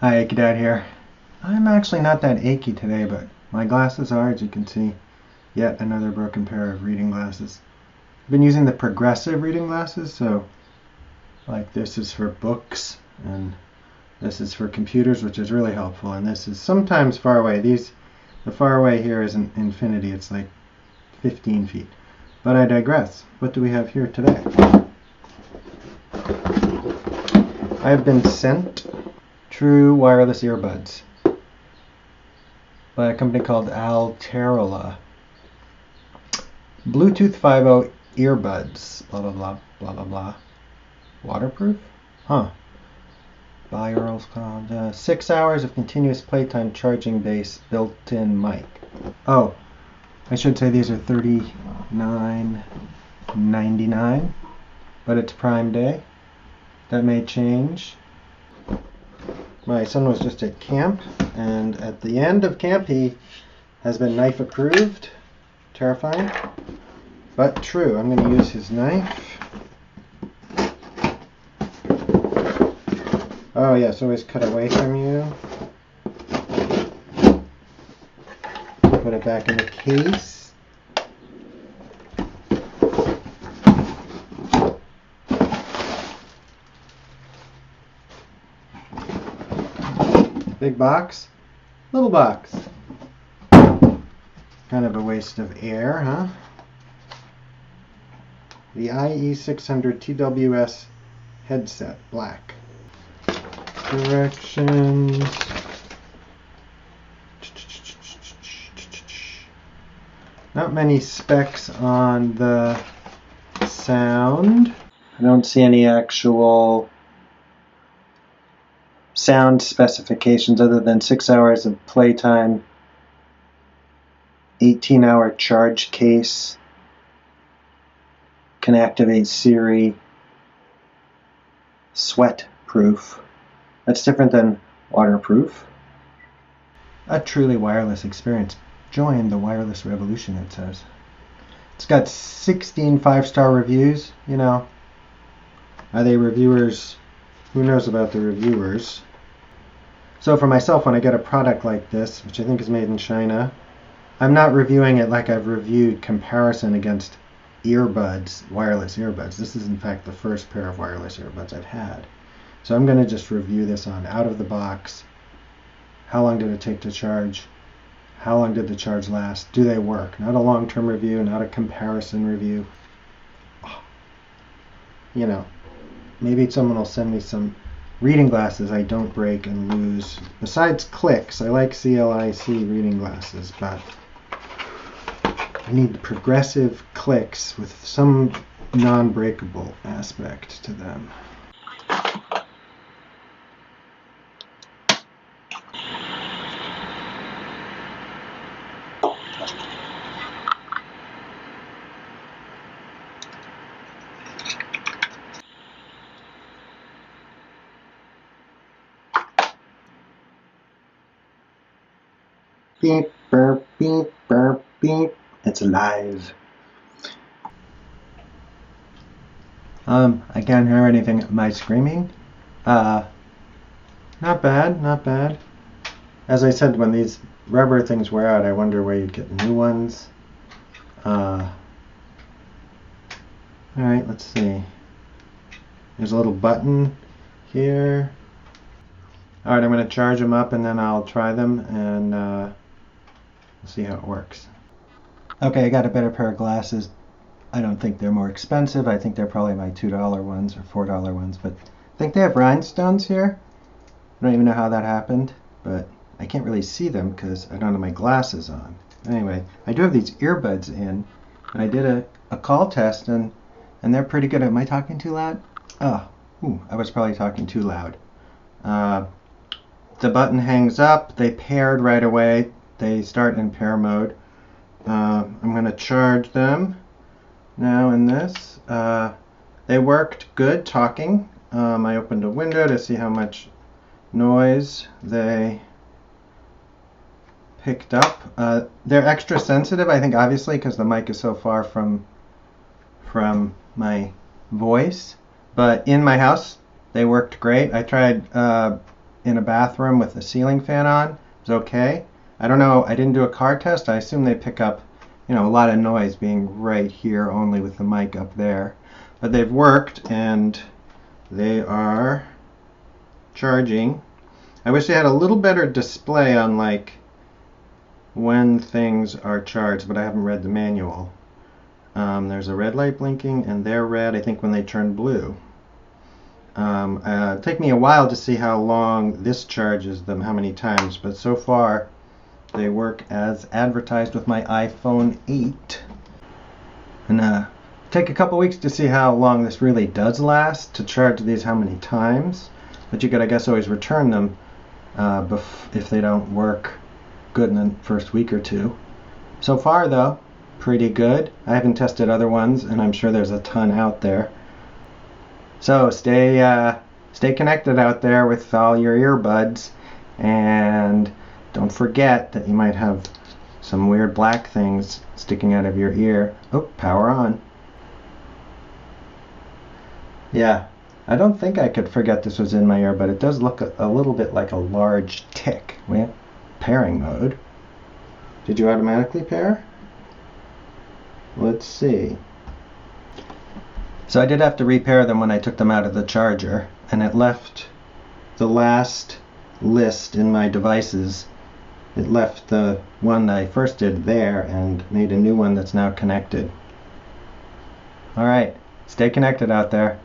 Hi, Achy Dad here. I'm actually not that achy today, but my glasses are, as you can see, yet another broken pair of reading glasses. I've been using the progressive reading glasses, so like this is for books, and this is for computers, which is really helpful, and this is sometimes far away. The far away here isn't infinity, it's like 15 feet. But I digress. What do we have here today? I have been sent true wireless earbuds by a company called Alterola. Bluetooth 5.0 earbuds, blah blah blah blah blah blah. Waterproof? Huh. Binaurals called 6 hours of continuous playtime charging base built-in mic. Oh, I should say these are $39.99, but it's Prime Day. That may change. My son was just at camp, and at the end of camp he has been knife approved. Terrifying, but true. I'm going to use his knife. Oh yes, always cut away from you. Put it back in the case. Big box, little box. Kind of a waste of air, huh? The IE600 TWS headset, black. Directions. Not many specs on the sound. I don't see any actual sound specifications other than 6 hours of playtime, 18-hour charge case, can activate Siri, sweat proof. That's different than waterproof. A truly wireless experience. Join the wireless revolution, it says. It's got 16 5-star reviews. You know, are they reviewers? Who knows about the reviewers? So for myself, when I get a product like this, which I think is made in China, I'm not reviewing it like I've reviewed comparison against earbuds, wireless earbuds. This is in fact the first pair of wireless earbuds I've had. So I'm going to just review this on out of the box. How long did it take to charge? How long did the charge last? Do they work? Not a long-term review, not a comparison review. You know, maybe someone will send me some reading glasses I don't break and lose. Besides clicks, I like CLIC reading glasses, but I need progressive clicks with some non-breakable aspect to them. Beep, burp, beep, burp, beep. It's alive. I can't hear anything. Am I screaming? Not bad, not bad. As I said, when these rubber things wear out, I wonder where you'd get new ones. Alright, let's see. There's a little button here. Alright, I'm going to charge them up and then I'll try them and we'll see how it works. Okay, I got a better pair of glasses. I don't think they're more expensive. I think they're probably my $2 ones or $4 ones, but I think they have rhinestones here. I don't even know how that happened, but I can't really see them because I don't have my glasses on. Anyway, I do have these earbuds in, and I did a call test, and they're pretty good. Am I talking too loud? Oh, I was probably talking too loud. The button hangs up. They paired right away. They start in pair mode. I'm going to charge them now in this. They worked good talking. I opened a window to see how much noise they picked up. They're extra sensitive, I think, obviously, because the mic is so far from my voice. But in my house, they worked great. I tried in a bathroom with the ceiling fan on. It was okay. I don't know, I didn't do a car test. I assume they pick up, a lot of noise being right here only with the mic up there. But they've worked and they are charging. I wish they had a little better display on like when things are charged, but I haven't read the manual. There's a red light blinking and they're red, I think, when they turn blue. It'll take me a while to see how long this charges them, how many times, but so far they work as advertised with my iPhone 8. And take a couple weeks to see how long this really does last, to charge these how many times. But you could, I guess, always return them if they don't work good in the first week or two. So far, though, pretty good. I haven't tested other ones, and I'm sure there's a ton out there. So stay connected out there with all your earbuds, and don't forget that you might have some weird black things sticking out of your ear. Oh, power on. Yeah, I don't think I could forget this was in my ear, but it does look a little bit like a large tick. Well, pairing mode. Did you automatically pair? Let's see. So I did have to repair them when I took them out of the charger, and it left the last list in my devices. It left the one that I first did there and made a new one that's now connected. Alright, stay connected out there.